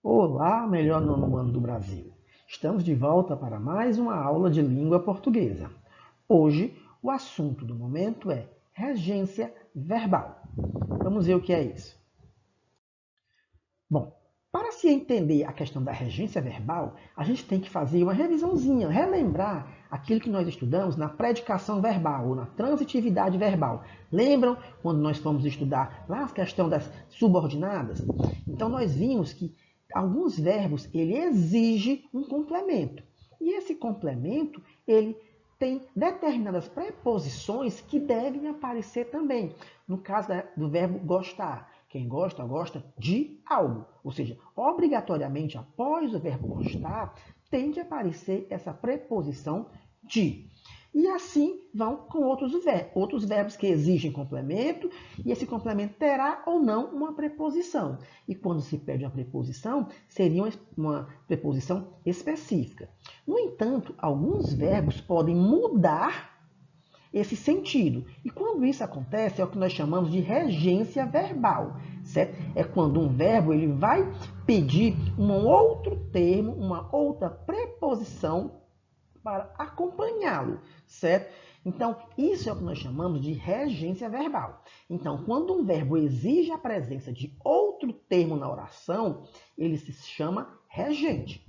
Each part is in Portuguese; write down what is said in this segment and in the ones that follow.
Olá, melhor nono ano do Brasil. Estamos de volta para mais uma aula de língua portuguesa. Hoje, o assunto do momento é regência verbal. Vamos ver o que é isso. Bom, para se entender a questão da regência verbal, a gente tem que fazer uma revisãozinha, relembrar aquilo que nós estudamos na predicação verbal ou na transitividade verbal. Lembram quando nós fomos estudar lá a questão das subordinadas? Então nós vimos que alguns verbos ele exige um complemento. E esse complemento, ele tem determinadas preposições que devem aparecer também. No caso do verbo gostar, quem gosta, gosta de algo. Ou seja, obrigatoriamente, após o verbo gostar, tem que aparecer essa preposição de. E assim vão com outros verbos que exigem complemento, e esse complemento terá ou não uma preposição. E quando se pede uma preposição, seria uma preposição específica. No entanto, alguns verbos podem mudar esse sentido. E quando isso acontece, é o que nós chamamos de regência verbal, certo? É quando um verbo ele vai pedir um outro termo, uma outra preposição para acompanhá-lo, certo? Então, isso é o que nós chamamos de regência verbal. Então, quando um verbo exige a presença de outro termo na oração, ele se chama regente.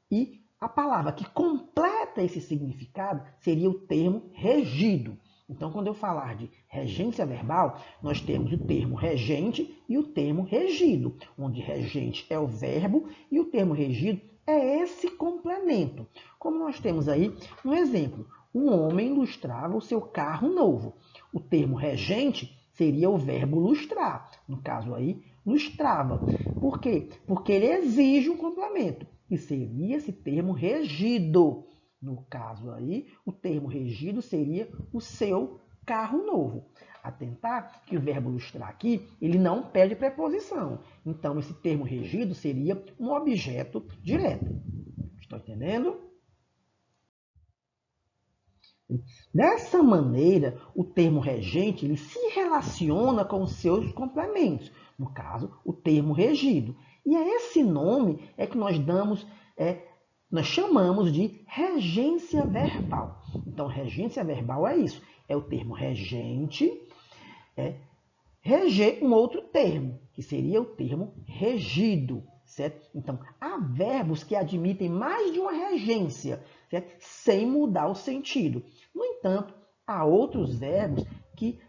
E a palavra que completa esse significado seria o termo regido. Então, quando eu falar de regência verbal, nós temos o termo regente e o termo regido, onde regente é o verbo e o termo regido é esse complemento. Como nós temos aí um exemplo, um homem lustrava o seu carro novo. O termo regente seria o verbo lustrar, no caso aí, lustrava. Por quê? Porque ele exige um complemento, e seria esse termo regido. No caso aí, o termo regido seria o seu carro novo. Atentar que o verbo lustrar aqui, ele não pede preposição. Então, esse termo regido seria um objeto direto. Estão entendendo? Dessa maneira, o termo regente ele se relaciona com os seus complementos. No caso, o termo regido. E a esse nome é que nós chamamos de regência verbal. Então, regência verbal é isso. É o termo regente, reger um outro termo, que seria o termo regido, certo? Então, há verbos que admitem mais de uma regência, certo? Sem mudar o sentido. No entanto, há outros verbos que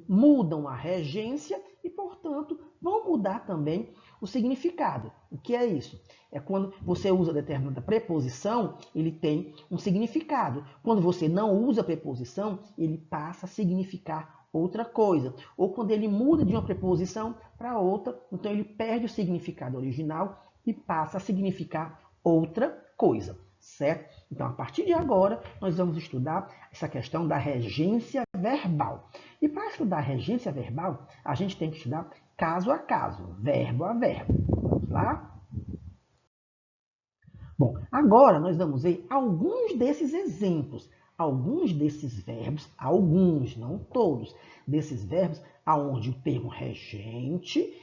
mudam a regência e, portanto, vão mudar também o significado. O que é isso? É quando você usa determinada preposição, ele tem um significado. Quando você não usa a preposição, ele passa a significar outra coisa. Ou quando ele muda de uma preposição para outra, então ele perde o significado original e passa a significar outra coisa, certo? Então, a partir de agora, nós vamos estudar essa questão da regência verbal. E para estudar a regência verbal, a gente tem que estudar caso a caso, verbo a verbo. Vamos lá? Bom, agora nós vamos ver alguns desses exemplos, alguns desses verbos, alguns, não todos, desses verbos aonde o termo regente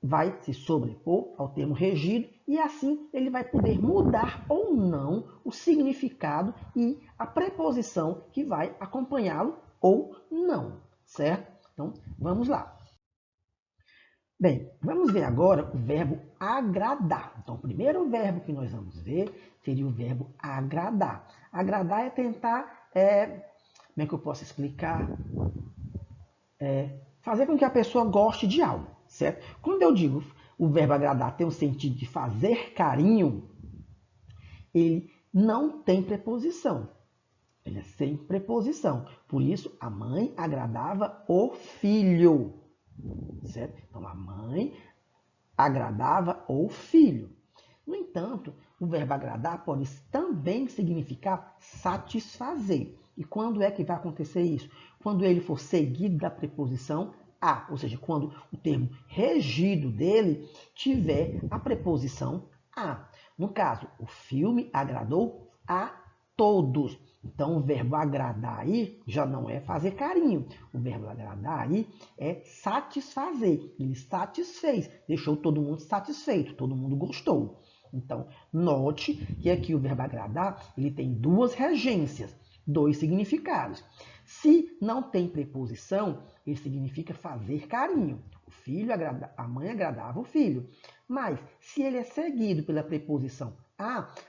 vai se sobrepor ao termo regido e assim ele vai poder mudar ou não o significado e a preposição que vai acompanhá-lo ou não, certo? Então, vamos lá. Bem, vamos ver agora o verbo agradar. Então, o primeiro verbo que nós vamos ver seria o verbo agradar. Agradar é tentar, como é que eu posso explicar? Fazer com que a pessoa goste de algo, certo? Quando eu digo o verbo agradar tem o sentido de fazer carinho, ele não tem preposição. Ele é sem preposição. Por isso, a mãe agradava o filho, certo? Então, a mãe agradava o filho. No entanto, o verbo agradar pode também significar satisfazer. E quando é que vai acontecer isso? Quando ele for seguido da preposição a, ou seja, quando o termo regido dele tiver a preposição a. No caso, o filme agradou a todos. Então, o verbo agradar aí já não é fazer carinho. O verbo agradar aí é satisfazer. Ele satisfez, deixou todo mundo satisfeito, todo mundo gostou. Então, note que aqui o verbo agradar, ele tem duas regências, dois significados. Se não tem preposição, ele significa fazer carinho. O filho a mãe agradava o filho. Mas, se ele é seguido pela preposição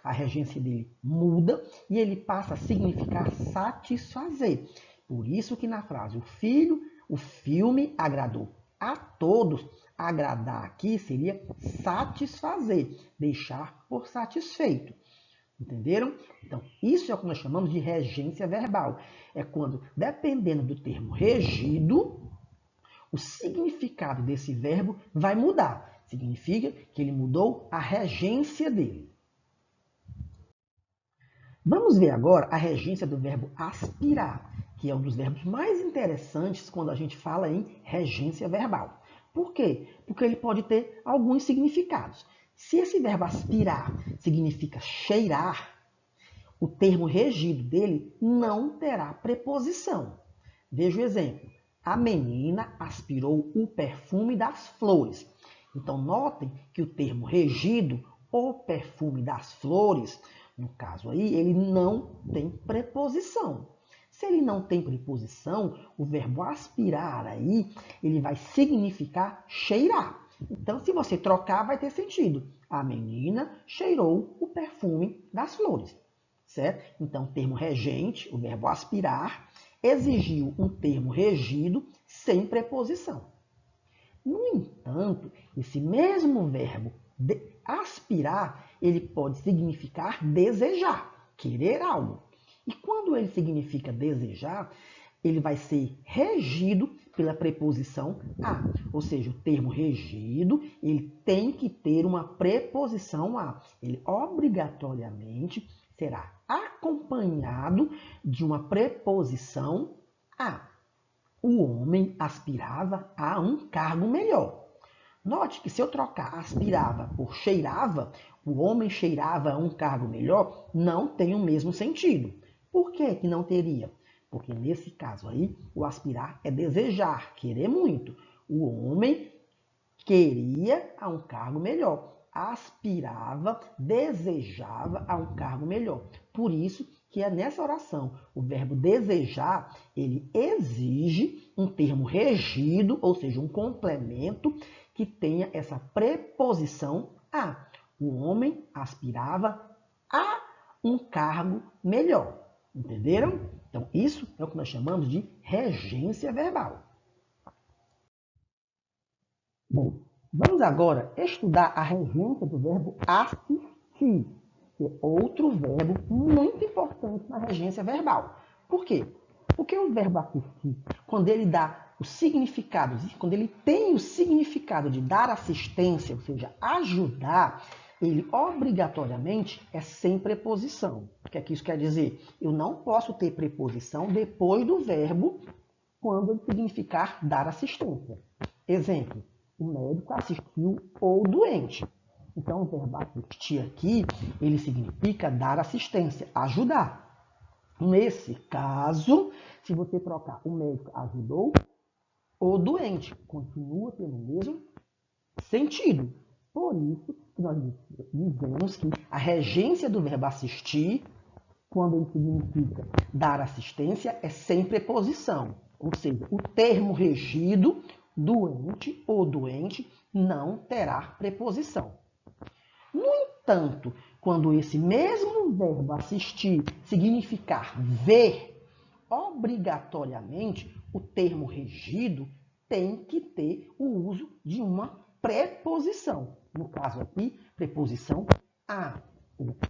a regência dele muda e ele passa a significar satisfazer. Por isso que na frase o filme agradou a todos, agradar aqui seria satisfazer, deixar por satisfeito. Entenderam? Então, isso é o que nós chamamos de regência verbal. É quando, dependendo do termo regido, o significado desse verbo vai mudar. Significa que ele mudou a regência dele. Vamos ver agora a regência do verbo aspirar, que é um dos verbos mais interessantes quando a gente fala em regência verbal. Por quê? Porque ele pode ter alguns significados. Se esse verbo aspirar significa cheirar, o termo regido dele não terá preposição. Veja o exemplo. A menina aspirou o perfume das flores. Então, notem que o termo regido, o perfume das flores, no caso aí, ele não tem preposição. Se ele não tem preposição, o verbo aspirar aí, ele vai significar cheirar. Então, se você trocar, vai ter sentido. A menina cheirou o perfume das flores. Certo? Então, o termo regente, o verbo aspirar, exigiu um termo regido sem preposição. No entanto, esse mesmo verbo aspirar, ele pode significar desejar, querer algo. E quando ele significa desejar, ele vai ser regido pela preposição a. Ou seja, o termo regido, ele tem que ter uma preposição a. Ele obrigatoriamente será acompanhado de uma preposição a. O homem aspirava a um cargo melhor. Note que se eu trocar aspirava por cheirava, o homem cheirava a um cargo melhor, não tem o mesmo sentido. Por que que não teria? Porque nesse caso aí, o aspirar é desejar, querer muito. O homem queria a um cargo melhor. Aspirava, desejava a um cargo melhor. Por isso que é nessa oração, o verbo desejar, ele exige um termo regido, ou seja, um complemento que tenha essa preposição a. O homem aspirava a um cargo melhor. Entenderam? Então, isso é o que nós chamamos de regência verbal. Bom, vamos agora estudar a regência do verbo assistir, que é outro verbo muito importante na regência verbal. Por quê? Porque o verbo assistir, quando ele dá o significado, quando ele tem o significado de dar assistência, ou seja, ajudar, ele obrigatoriamente é sem preposição. O que é que isso quer dizer? Eu não posso ter preposição depois do verbo quando ele significar dar assistência. Exemplo, o médico assistiu o doente. Então, o verbo assistir aqui, ele significa dar assistência, ajudar. Nesse caso, se você trocar o médico ajudou, o doente continua tendo o mesmo sentido. Por isso que nós dizemos que a regência do verbo assistir, quando ele significa dar assistência, é sem preposição. Ou seja, o termo regido, doente ou doente, não terá preposição. No entanto, quando esse mesmo verbo assistir significar ver, obrigatoriamente o termo regido tem que ter o uso de uma preposição. No caso aqui, preposição a.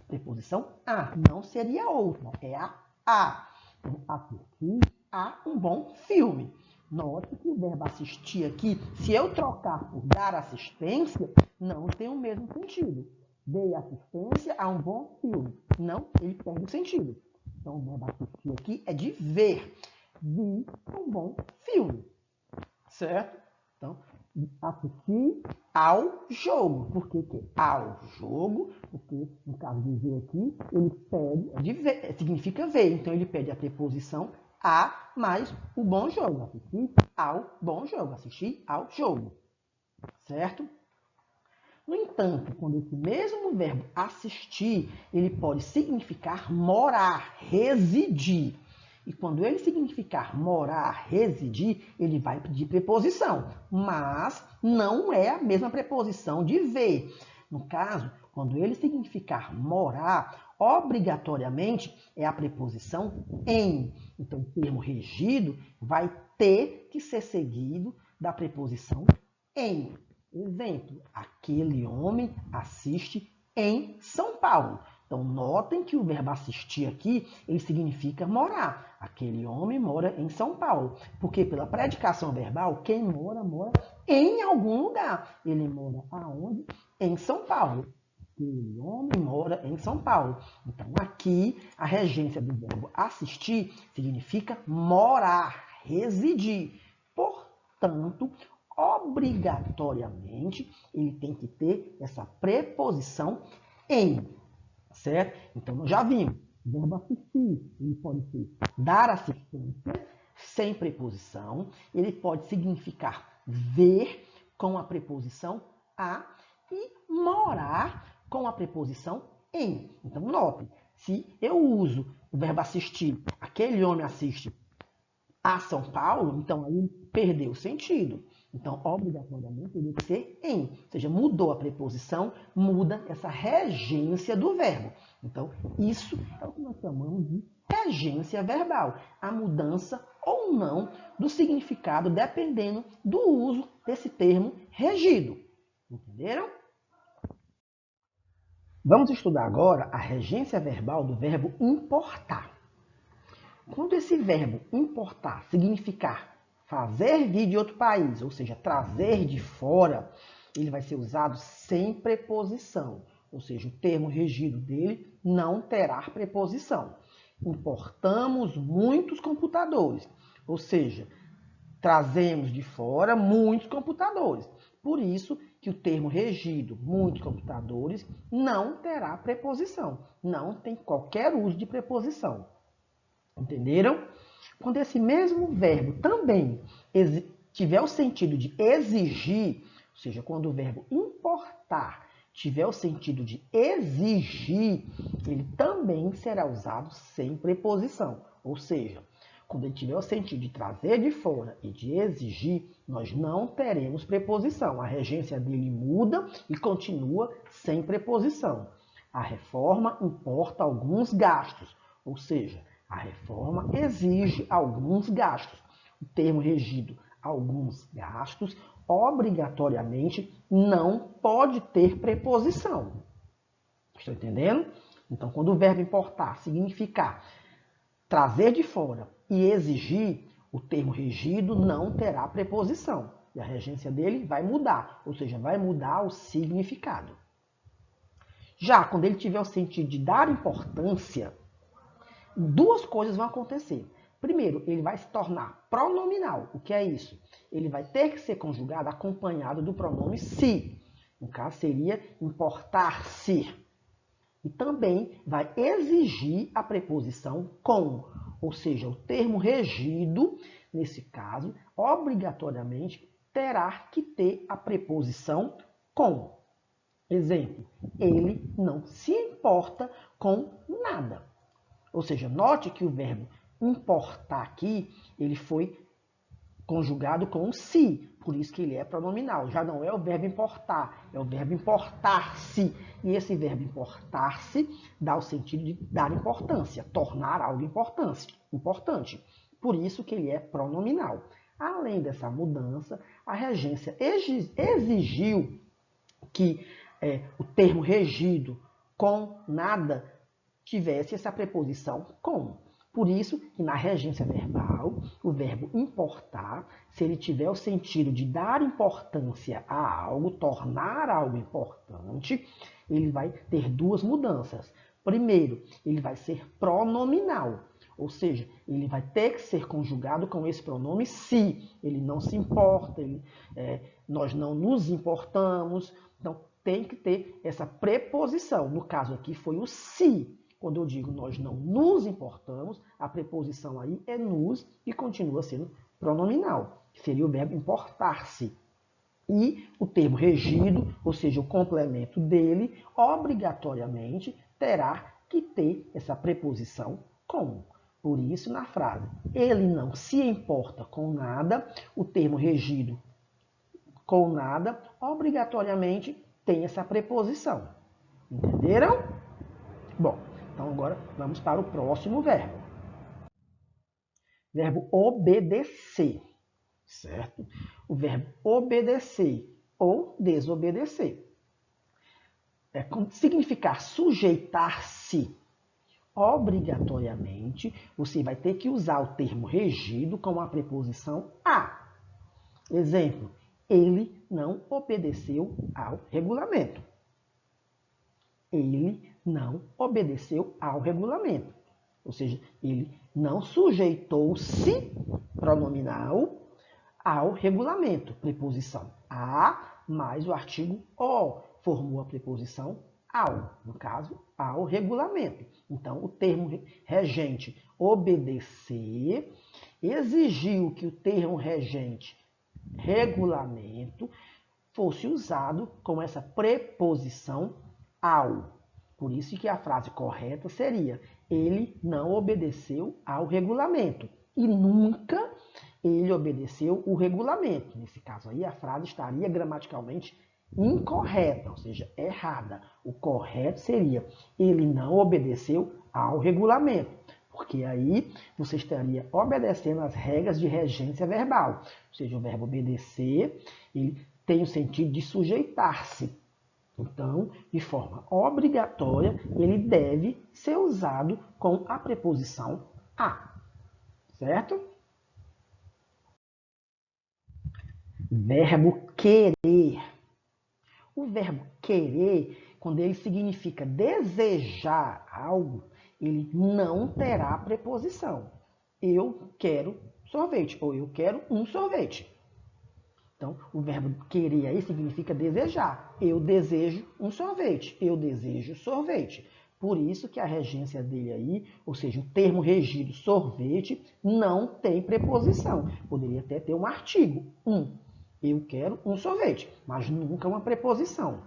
Preposição a, não seria outra, é a. Então, assistir a um bom filme. Note que o verbo assistir aqui, se eu trocar por dar assistência, não tem o mesmo sentido. Dei assistência a um bom filme. Não, ele perde o sentido. Então, o verbo assistir aqui é de ver. Vi um bom filme. Certo? Então, assistir ao jogo. Por que ao jogo? Porque, no caso de ver aqui, ele pede, de ver, significa ver. Então, ele pede a preposição a mais o bom jogo. Assistir ao bom jogo. Assistir ao jogo. Certo? No entanto, quando esse mesmo verbo assistir, ele pode significar morar, residir. E quando ele significar morar, residir, ele vai pedir preposição. Mas não é a mesma preposição de ver. No caso, quando ele significar morar, obrigatoriamente é a preposição em. Então, o termo regido vai ter que ser seguido da preposição em. Exemplo, aquele homem assiste em São Paulo. Então, notem que o verbo assistir aqui, ele significa morar. Aquele homem mora em São Paulo. Porque pela predicação verbal, quem mora, mora em algum lugar. Ele mora aonde? Em São Paulo. Aquele homem mora em São Paulo. Então, aqui, a regência do verbo assistir significa morar, residir. Portanto, obrigatoriamente, ele tem que ter essa preposição em, certo? Então, nós já vimos, o verbo assistir, ele pode ser dar assistência, sem preposição, ele pode significar ver, com a preposição a, e morar, com a preposição em. Então, note, se eu uso o verbo assistir, aquele homem assiste a São Paulo, então aí perdeu o sentido. Então, obrigatoriamente, ele tem que ser em. Ou seja, mudou a preposição, muda essa regência do verbo. Então, isso é o que nós chamamos de regência verbal. A mudança ou não do significado, dependendo do uso desse termo regido. Entenderam? Vamos estudar agora a regência verbal do verbo importar. Quando esse verbo importar significar fazer vir de outro país, ou seja, trazer de fora, ele vai ser usado sem preposição. Ou seja, o termo regido dele não terá preposição. Importamos muitos computadores. Ou seja, trazemos de fora muitos computadores. Por isso que o termo regido, muitos computadores, não terá preposição. Não tem qualquer uso de preposição. Entenderam? Quando esse mesmo verbo também tiver o sentido de exigir, ou seja, quando o verbo importar tiver o sentido de exigir, ele também será usado sem preposição. Ou seja, quando ele tiver o sentido de trazer de fora e de exigir, nós não teremos preposição. A regência dele muda e continua sem preposição. A reforma importa alguns gastos, ou seja, a reforma exige alguns gastos. O termo regido, alguns gastos, obrigatoriamente não pode ter preposição. Estão entendendo? Então, quando o verbo importar significar trazer de fora e exigir, o termo regido não terá preposição. E a regência dele vai mudar, ou seja, vai mudar o significado. Já quando ele tiver o sentido de dar importância, duas coisas vão acontecer. Primeiro, ele vai se tornar pronominal. O que é isso? Ele vai ter que ser conjugado acompanhado do pronome se. No caso, seria importar-se. E também vai exigir a preposição com. Ou seja, o termo regido, nesse caso, obrigatoriamente terá que ter a preposição com. Exemplo, ele não se importa com nada. Ou seja, note que o verbo importar aqui, ele foi conjugado com o se, por isso que ele é pronominal. Já não é o verbo importar, é o verbo importar-se. E esse verbo importar-se dá o sentido de dar importância, tornar algo importante. Por isso que ele é pronominal. Além dessa mudança, a regência exigiu que o termo regido com nada tivesse essa preposição com. Por isso que na regência verbal, o verbo importar, se ele tiver o sentido de dar importância a algo, tornar algo importante, ele vai ter duas mudanças. Primeiro, ele vai ser pronominal, ou seja, ele vai ter que ser conjugado com esse pronome se. Ele não se importa, nós não nos importamos. Então, tem que ter essa preposição. No caso aqui foi o se. Quando eu digo nós não nos importamos, a preposição aí é nos e continua sendo pronominal, que seria o verbo importar-se. E o termo regido, ou seja, o complemento dele, obrigatoriamente terá que ter essa preposição com. Por isso, na frase, ele não se importa com nada, o termo regido com nada, obrigatoriamente tem essa preposição. Entenderam? Bom, então agora vamos para o próximo verbo. Verbo obedecer, certo? O verbo obedecer ou desobedecer. Significar sujeitar-se. Obrigatoriamente, você vai ter que usar o termo regido com a preposição a. Exemplo, ele não obedeceu ao regulamento. Ele não obedeceu ao regulamento. Ou seja, ele não sujeitou-se, pronominal, ao regulamento. Preposição a mais o artigo o formou a preposição ao, no caso, ao regulamento. Então, o termo regente obedecer exigiu que o termo regente regulamento fosse usado com essa preposição ao. Por isso que a frase correta seria: ele não obedeceu ao regulamento. E nunca ele obedeceu o regulamento. Nesse caso aí, a frase estaria gramaticalmente incorreta, ou seja, errada. O correto seria: ele não obedeceu ao regulamento. Porque aí você estaria obedecendo às regras de regência verbal. Ou seja, o verbo obedecer, ele tem o sentido de sujeitar-se. Então, de forma obrigatória, ele deve ser usado com a preposição a. Certo? Verbo querer. O verbo querer, quando ele significa desejar algo, ele não terá preposição. Eu quero sorvete, ou eu quero um sorvete. Então, o verbo querer aí significa desejar. Eu desejo um sorvete. Eu desejo sorvete. Por isso que a regência dele aí, ou seja, o termo regido sorvete, não tem preposição. Poderia até ter um artigo, Eu quero um sorvete, mas nunca uma preposição.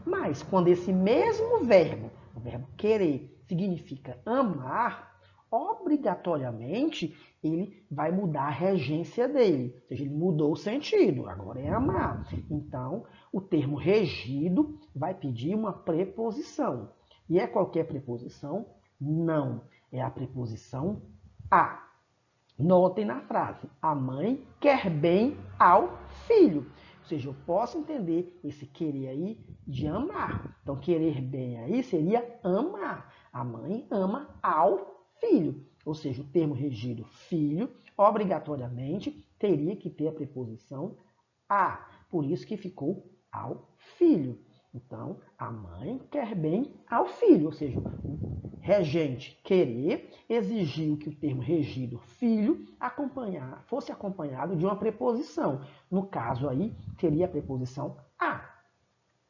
Mas quando esse mesmo verbo, o verbo querer, significa amar, obrigatoriamente ele vai mudar a regência dele. Ou seja, ele mudou o sentido, agora é amar. Então, o termo regido vai pedir uma preposição. E é qualquer preposição? Não. É a preposição a. Notem na frase, a mãe quer bem ao filho. Ou seja, eu posso entender esse querer aí de amar. Então, querer bem aí seria amar. A mãe ama ao filho. Ou seja, o termo regido filho, obrigatoriamente, teria que ter a preposição a. Por isso que ficou ao filho. Então, a mãe quer bem ao filho, ou seja, o regente querer exigiu que o termo regido filho fosse acompanhado de uma preposição. No caso aí, teria a preposição a.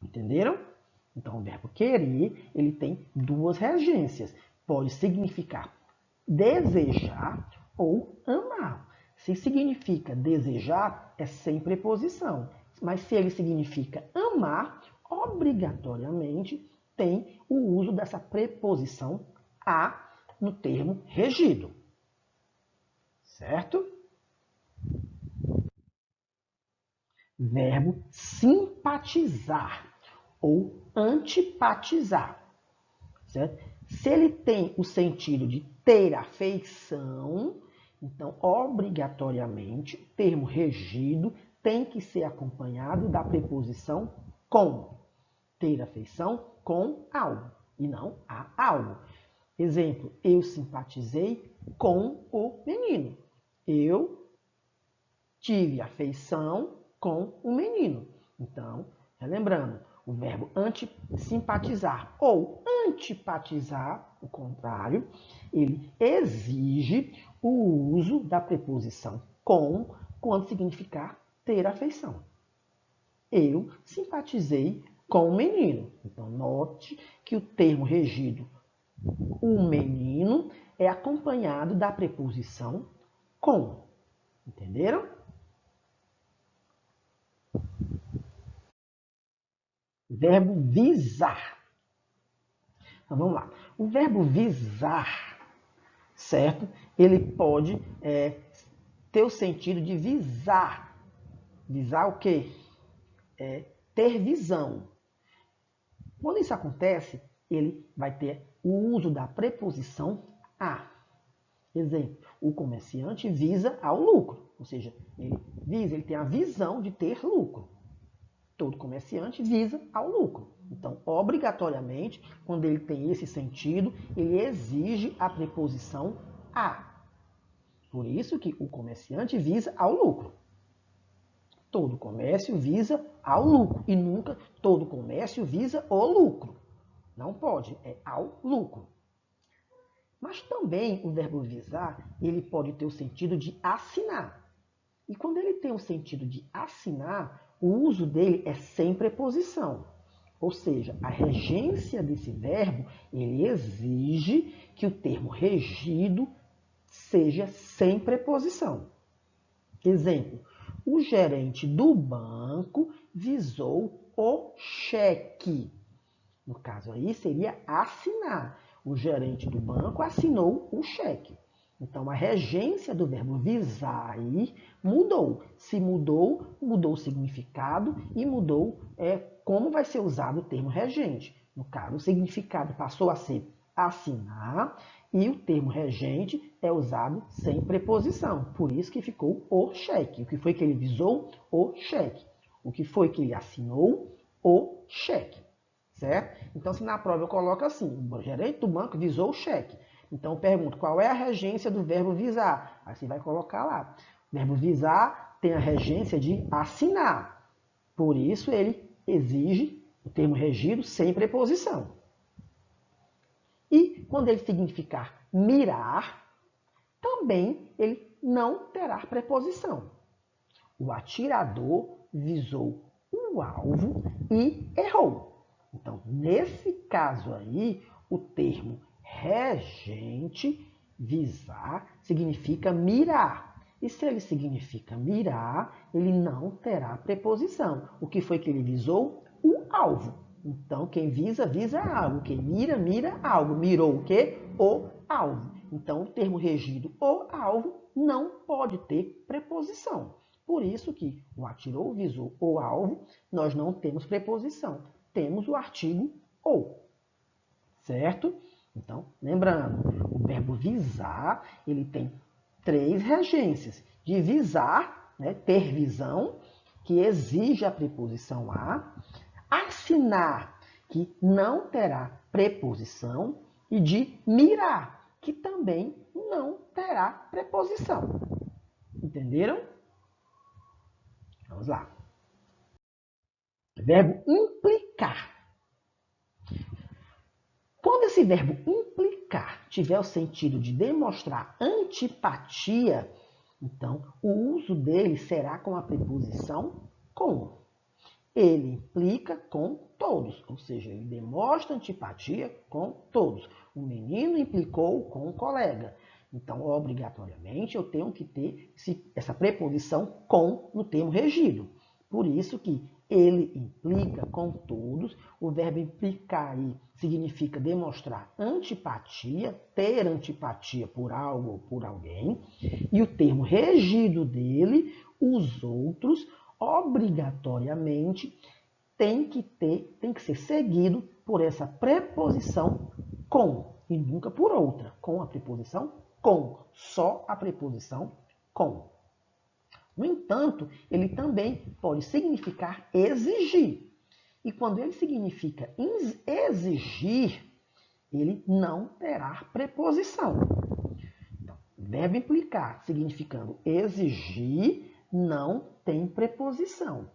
Entenderam? Então, o verbo querer, ele tem duas regências. Pode significar desejar ou amar. Se significa desejar, é sem preposição. Mas se ele significa amar, obrigatoriamente tem o uso dessa preposição a no termo regido. Certo? Verbo simpatizar ou antipatizar. Certo? Se ele tem o sentido de ter afeição, então, obrigatoriamente, o termo regido tem que ser acompanhado da preposição com. Ter afeição com algo e não a algo. Exemplo, eu simpatizei com o menino. Eu tive afeição com o menino. Então, relembrando, o verbo antisimpatizar ou antipatizar, o contrário, ele exige o uso da preposição com quando significar ter afeição. Eu simpatizei com o menino. Então, note que o termo regido, o menino, é acompanhado da preposição com. Entenderam? Verbo visar. Então, vamos lá. O verbo visar, certo? Ele pode ter o sentido de visar. Visar o quê? Ter visão. Quando isso acontece, ele vai ter o uso da preposição a. Exemplo, o comerciante visa ao lucro. Ou seja, ele tem a visão de ter lucro. Todo comerciante visa ao lucro. Então, obrigatoriamente, quando ele tem esse sentido, ele exige a preposição a. Por isso que o comerciante visa ao lucro. Todo comércio visa ao lucro e nunca todo comércio visa o lucro. Não pode, é ao lucro. Mas também o verbo visar, ele pode ter o sentido de assinar. E quando ele tem o sentido de assinar, o uso dele é sem preposição. Ou seja, a regência desse verbo, ele exige que o termo regido seja sem preposição. Exemplo, o gerente do banco visou o cheque. No caso aí, seria assinar. O gerente do banco assinou o cheque. Então, a regência do verbo visar aí mudou. Se mudou, mudou o significado e mudou como vai ser usado o termo regente. No caso, o significado passou a ser assinar e o termo regente é usado sem preposição. Por isso que ficou o cheque. O que foi que ele visou? O cheque. O que foi que ele assinou? O cheque. Certo? Então, se na prova eu coloco assim, o gerente do banco visou o cheque. Então, eu pergunto, qual é a regência do verbo visar? Aí você vai colocar lá. O verbo visar tem a regência de assinar. Por isso, ele exige o termo regido sem preposição. E quando ele significar mirar, também ele não terá preposição. O atirador visou o alvo e errou. Então, nesse caso aí, o termo regente, visar, significa mirar. E se ele significa mirar, ele não terá preposição. O que foi que ele visou? O alvo. Então, quem visa, visa algo. Quem mira, mira algo. Mirou o quê? O alvo. Então, o termo regido, o alvo, não pode ter preposição. Por isso que o atirou, visou o alvo, nós não temos preposição. Temos o artigo ou, certo? Então, lembrando, o verbo visar, ele tem 3 regências. De visar, ter visão, que exige a preposição a. Assinar, que não terá preposição. E de mirar, que também não terá preposição. Entenderam? Vamos lá. Verbo implicar. Quando esse verbo implicar tiver o sentido de demonstrar antipatia, então o uso dele será com a preposição com. Ele implica com todos, ou seja, ele demonstra antipatia com todos. O menino implicou com o colega. Então, obrigatoriamente, eu tenho que ter essa preposição com no termo regido. Por isso que ele implica com todos. O verbo implicar aí significa demonstrar antipatia, ter antipatia por algo ou por alguém. E o termo regido dele, os outros, obrigatoriamente tem que ser seguido por essa preposição com e nunca por outra, com a preposição com, só a preposição com. No entanto, ele também pode significar exigir. E quando ele significa exigir, ele não terá preposição. Então, verbo implicar, significando exigir, não tem preposição.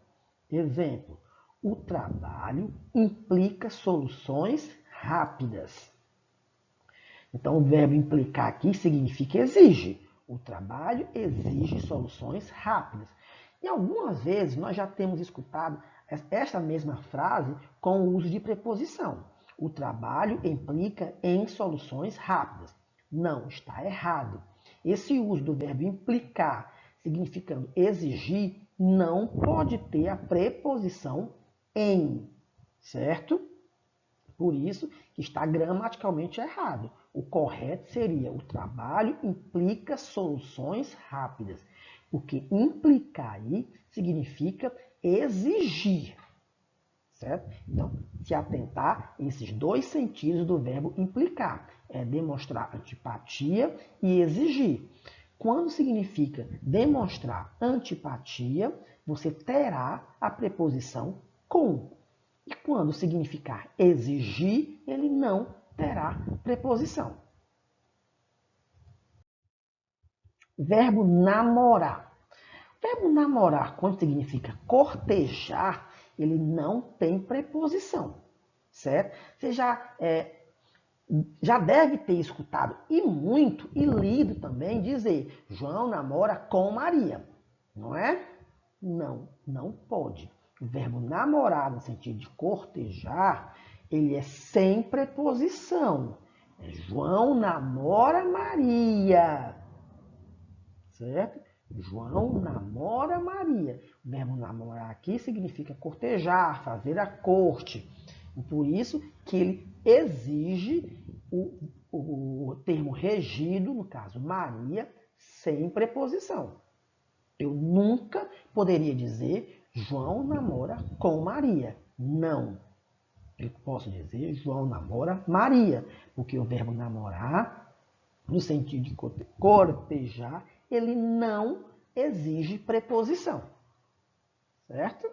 Exemplo, O trabalho implica soluções rápidas. Então, o verbo implicar aqui significa exige. O trabalho exige soluções rápidas. E algumas vezes nós já temos escutado esta mesma frase com o uso de preposição. O trabalho implica em soluções rápidas. Não, está errado. Esse uso do verbo implicar, significando exigir, não pode ter a preposição em, certo? Por isso que está gramaticalmente errado. O correto seria: o trabalho implica soluções rápidas. Porque implicar aí significa exigir. Certo? Então, se atentar a esses dois sentidos do verbo implicar. É demonstrar antipatia e exigir. Quando significa demonstrar antipatia, você terá a preposição com. E quando significar exigir, ele não terá preposição. Verbo namorar. O verbo namorar, quando significa cortejar, ele não tem preposição, certo? Você já deve ter escutado, e muito, e lido também, dizer: João namora com Maria, não é? Não, não pode. O verbo namorar, no sentido de cortejar, ele é sem preposição. João namora Maria, certo? João namora Maria. O verbo namorar aqui significa cortejar, fazer a corte. E por isso que ele exige o termo regido, no caso Maria, sem preposição. Eu nunca poderia dizer João namora com Maria. Não. Eu posso dizer João namora Maria, porque o verbo namorar, no sentido de cortejar, ele não exige preposição. Certo?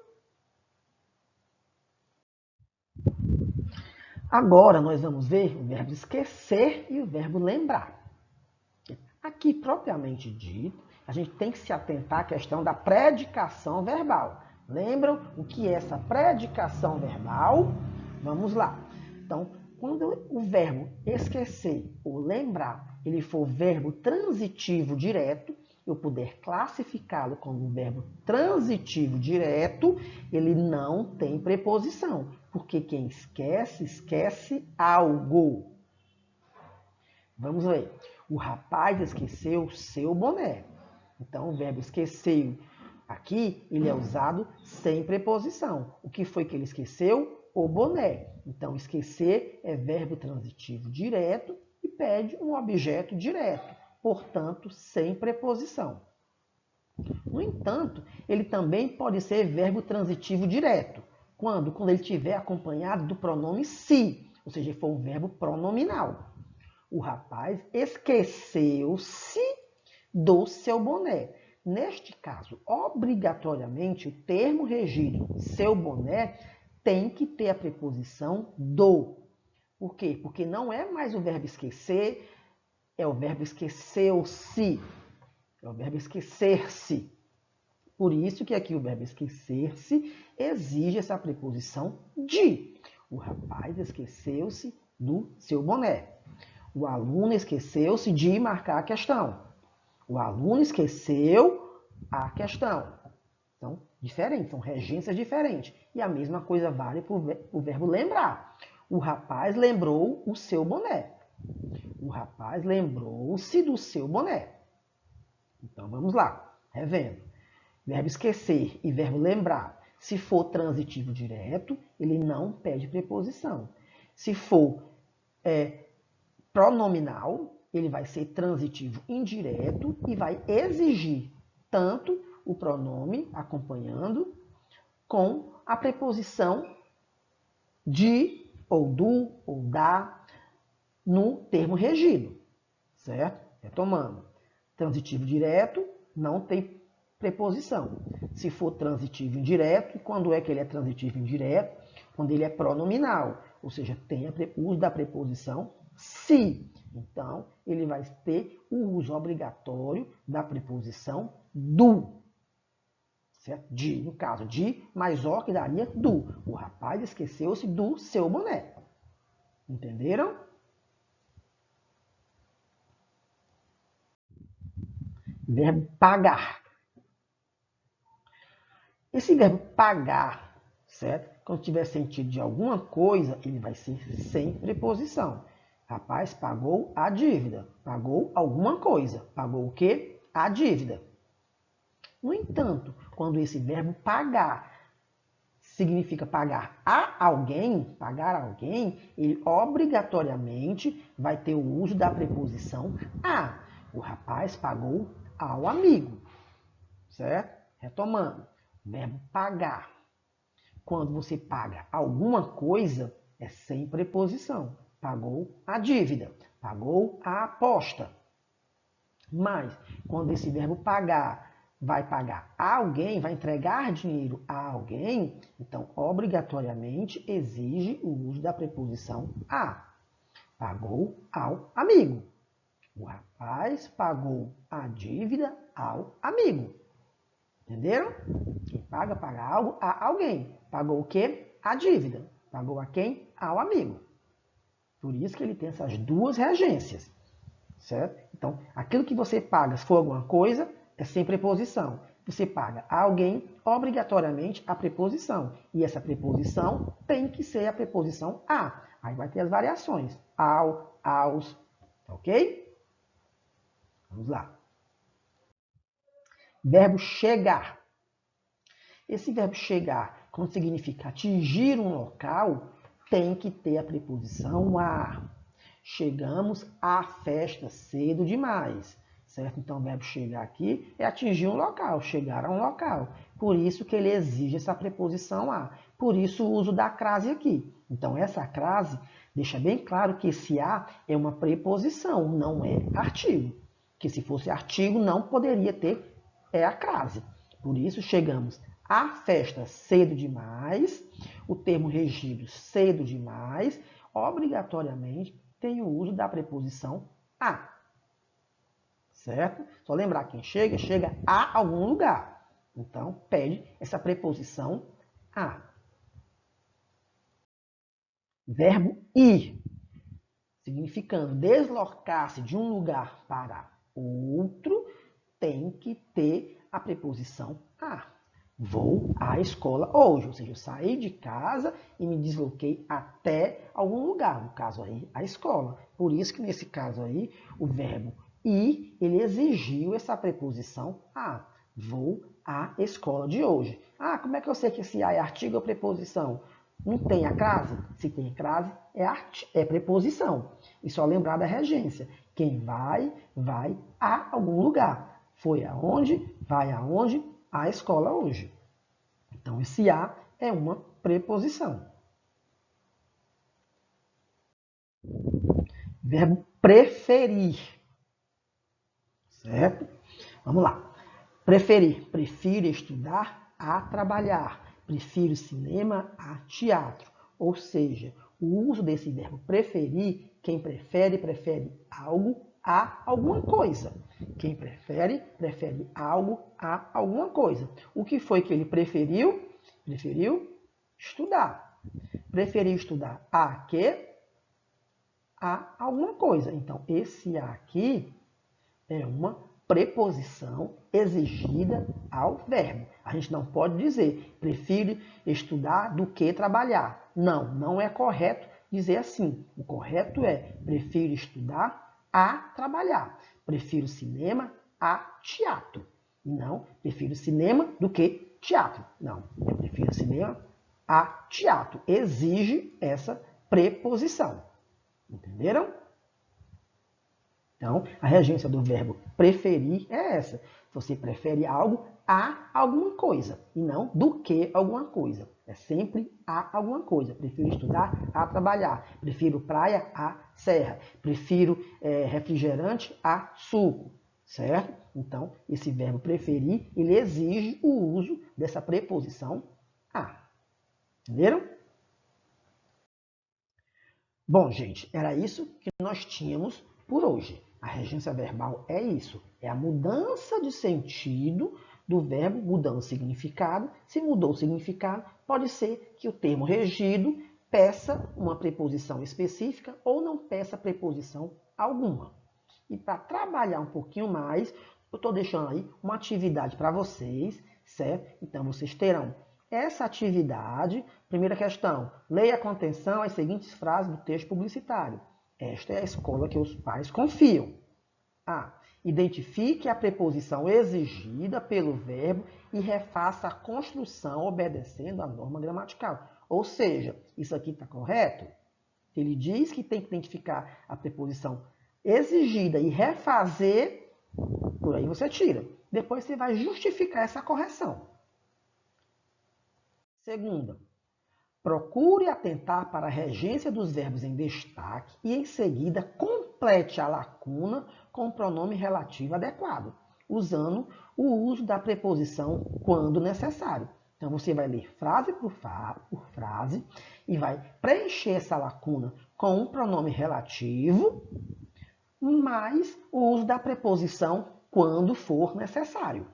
Agora nós vamos ver o verbo esquecer e o verbo lembrar. Aqui, propriamente dito, a gente tem que se atentar à questão da predicação verbal. Lembram o que é essa predicação verbal? Vamos lá. Então, quando o verbo esquecer ou lembrar, ele for verbo transitivo direto, eu puder classificá-lo como um verbo transitivo direto, ele não tem preposição, porque quem esquece, esquece algo. Vamos ver. O rapaz esqueceu seu boné. Então, o verbo esqueceu aqui, ele é usado sem preposição. O que foi que ele esqueceu? O boné. Então, esquecer é verbo transitivo direto e pede um objeto direto, portanto, sem preposição. No entanto, ele também pode ser verbo transitivo direto. Quando? Quando ele estiver acompanhado do pronome se, ou seja, for um verbo pronominal. O rapaz esqueceu-se do seu boné. Neste caso, obrigatoriamente, o termo regido seu boné tem que ter a preposição do. Por quê? Porque não é mais o verbo esquecer, é o verbo esqueceu-se. É o verbo esquecer-se. Por isso que aqui o verbo esquecer-se exige essa preposição de. O rapaz esqueceu-se do seu boné. O aluno esqueceu-se de marcar a questão. O aluno esqueceu a questão. São diferentes, são regências diferentes. E a mesma coisa vale para o verbo lembrar. O rapaz lembrou o seu boné. O rapaz lembrou-se do seu boné. Então vamos lá, revendo. Verbo esquecer e verbo lembrar. Se for transitivo direto, ele não pede preposição. Se for pronominal, ele vai ser transitivo indireto e vai exigir tanto o pronome acompanhando com a preposição de, ou do, ou da, no termo regido, certo? Retomando. Transitivo direto não tem preposição. Se for transitivo indireto, quando é que ele é transitivo indireto? Quando ele é pronominal, ou seja, tem o uso da preposição se. Então, ele vai ter o uso obrigatório da preposição do. certo? De, no caso, de mais o que daria do. O rapaz esqueceu-se do seu boné. Entenderam? Verbo pagar. Esse verbo pagar, certo? Quando tiver sentido de alguma coisa, ele vai ser sem preposição. Rapaz pagou a dívida. Pagou alguma coisa. Pagou o quê? A dívida. No entanto, quando esse verbo pagar significa pagar a alguém, ele obrigatoriamente vai ter o uso da preposição a. O rapaz pagou ao amigo, certo? Retomando, verbo pagar. Quando você paga alguma coisa, é sem preposição. Pagou a dívida, pagou a aposta. Mas, quando esse verbo pagar vai pagar a alguém, vai entregar dinheiro a alguém, então, obrigatoriamente, exige o uso da preposição a. Pagou ao amigo. O rapaz pagou a dívida ao amigo. Entenderam? Quem paga, paga algo a alguém. Pagou o quê? A dívida. Pagou a quem? Ao amigo. Por isso que ele tem essas duas regências. Certo? Então, aquilo que você paga, se for alguma coisa, é sem preposição. Você paga a alguém, obrigatoriamente, a preposição. E essa preposição tem que ser a preposição a. Aí vai ter as variações. Ao, aos, ok? Vamos lá. Verbo chegar. Esse verbo chegar, quando significa atingir um local, tem que ter a preposição a. Chegamos à festa cedo demais, certo? Então, o verbo chegar aqui é atingir um local, chegar a um local. Por isso que ele exige essa preposição a. Por isso o uso da crase aqui. Então, essa crase deixa bem claro que esse a é uma preposição, não é artigo. Que se fosse artigo, não poderia ter a crase. Por isso, chegamos à festa cedo demais, o termo regido cedo demais, obrigatoriamente tem o uso da preposição a. Certo? Só lembrar, quem chega, chega a algum lugar. Então, pede essa preposição a. Verbo ir, significando deslocar-se de um lugar para outro, tem que ter a preposição a. Vou à escola hoje, ou seja, eu saí de casa e me desloquei até algum lugar, no caso aí, a escola. Por isso que nesse caso aí, o verbo ir, ele exigiu essa preposição a. Vou à escola de hoje. Ah, como é que eu sei que esse a é artigo ou preposição? Não tem a crase? Se tem crase, é preposição. E só lembrar da regência. Quem vai, vai a algum lugar. Foi aonde, vai aonde, à escola hoje. Então, esse a é uma preposição. Verbo preferir. Certo? Vamos lá. Preferir. Prefiro estudar a trabalhar. Prefiro cinema a teatro. Ou seja, o uso desse verbo preferir, quem prefere, prefere algo a alguma coisa. Quem prefere, prefere algo a alguma coisa. O que foi que ele preferiu? Preferiu estudar. Preferiu estudar a quê? A alguma coisa. Então, esse a aqui é uma preposição exigida ao verbo. A gente não pode dizer prefiro estudar do que trabalhar. Não, não é correto dizer assim. O correto é prefiro estudar a trabalhar. Prefiro cinema a teatro. E não prefiro cinema do que teatro. Não, eu prefiro cinema a teatro. Exige essa preposição. Entenderam? Então, a regência do verbo preferir é essa. Você prefere algo a alguma coisa e não do que alguma coisa. É sempre a alguma coisa. Prefiro estudar a trabalhar. Prefiro praia a serra. Prefiro refrigerante a suco. Certo? Então, esse verbo preferir, ele exige o uso dessa preposição a. Entenderam? Bom, gente, era isso que nós tínhamos por hoje. A regência verbal é isso, é a mudança de sentido do verbo, mudando o significado. Se mudou o significado, pode ser que o termo regido peça uma preposição específica ou não peça preposição alguma. E para trabalhar um pouquinho mais, eu estou deixando aí uma atividade para vocês, certo? Então, vocês terão essa atividade. Primeira questão, leia com atenção as seguintes frases do texto publicitário. Esta é a escola que os pais confiam. A. Identifique a preposição exigida pelo verbo e refaça a construção obedecendo a norma gramatical. Ou seja, isso aqui está correto? Ele diz que tem que identificar a preposição exigida e refazer, por aí você tira. Depois você vai justificar essa correção. Segunda, procure atentar para a regência dos verbos em destaque e, em seguida, complete a lacuna com o pronome relativo adequado, usando o uso da preposição quando necessário. Então, você vai ler frase por frase e vai preencher essa lacuna com um pronome relativo, mais o uso da preposição quando for necessário.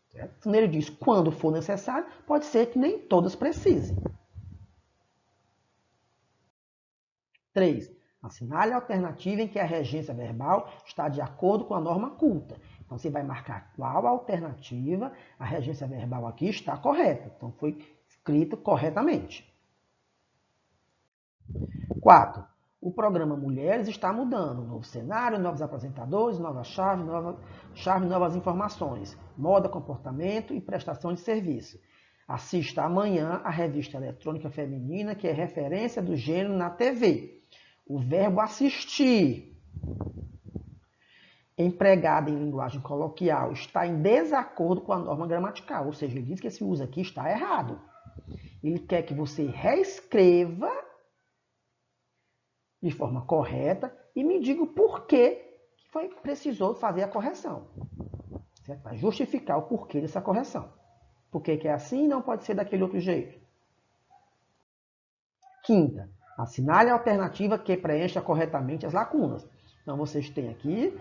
Certo? Quando ele diz quando for necessário, pode ser que nem todos precisem. 3. Assinale a alternativa em que a regência verbal está de acordo com a norma culta. Então, você vai marcar qual alternativa a regência verbal aqui está correta. Então, foi escrito corretamente. 4. O programa Mulheres está mudando. Novo cenário, novos apresentadores, nova chave, novas informações. Moda, comportamento e prestação de serviço. Assista amanhã a revista eletrônica feminina, que é referência do gênero na TV. O verbo assistir, empregado em linguagem coloquial, está em desacordo com a norma gramatical. Ou seja, ele diz que esse uso aqui está errado. Ele quer que você reescreva de forma correta e me diga o porquê que precisou fazer a correção. Certo? Vai justificar o porquê dessa correção. Por que é assim e não pode ser daquele outro jeito. Quinta, assinale a alternativa que preencha corretamente as lacunas. Então, vocês têm aqui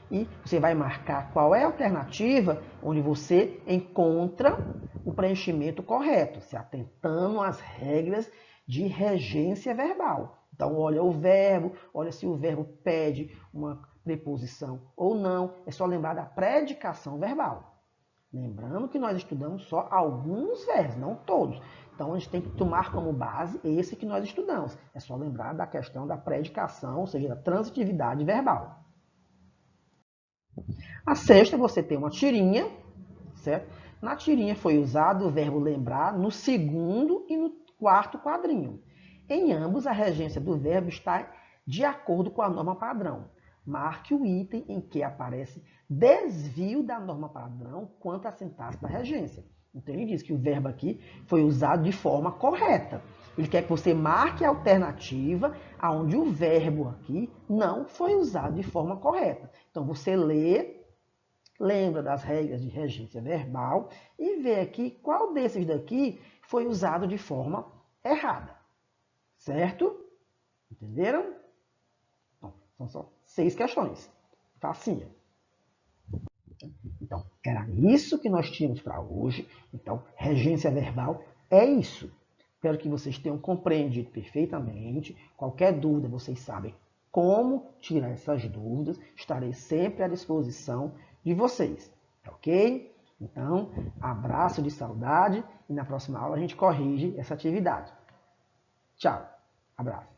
e você vai marcar qual é a alternativa onde você encontra o preenchimento correto, se atentando às regras de regência verbal. Então, olha o verbo, olha se o verbo pede uma preposição ou não. É só lembrar da predicação verbal. Lembrando que nós estudamos só alguns verbos, não todos. Então, a gente tem que tomar como base esse que nós estudamos. É só lembrar da questão da predicação, ou seja, da transitividade verbal. A sexta, você tem uma tirinha, certo? Na tirinha foi usado o verbo lembrar no segundo e no quarto quadrinho. Em ambos, a regência do verbo está de acordo com a norma padrão. Marque o item em que aparece desvio da norma padrão quanto à sintaxe da regência. Então, ele diz que o verbo aqui foi usado de forma correta. Ele quer que você marque a alternativa onde o verbo aqui não foi usado de forma correta. Então, você lê, lembra das regras de regência verbal e vê aqui qual desses daqui foi usado de forma errada. Certo? Entenderam? Então, são só 6 questões. Facinha. Então, era isso que nós tínhamos para hoje. Então, regência verbal é isso. Espero que vocês tenham compreendido perfeitamente. Qualquer dúvida, vocês sabem como tirar essas dúvidas. Estarei sempre à disposição de vocês. Ok? Então, abraço de saudade e na próxima aula a gente corrige essa atividade. Tchau. Abraço.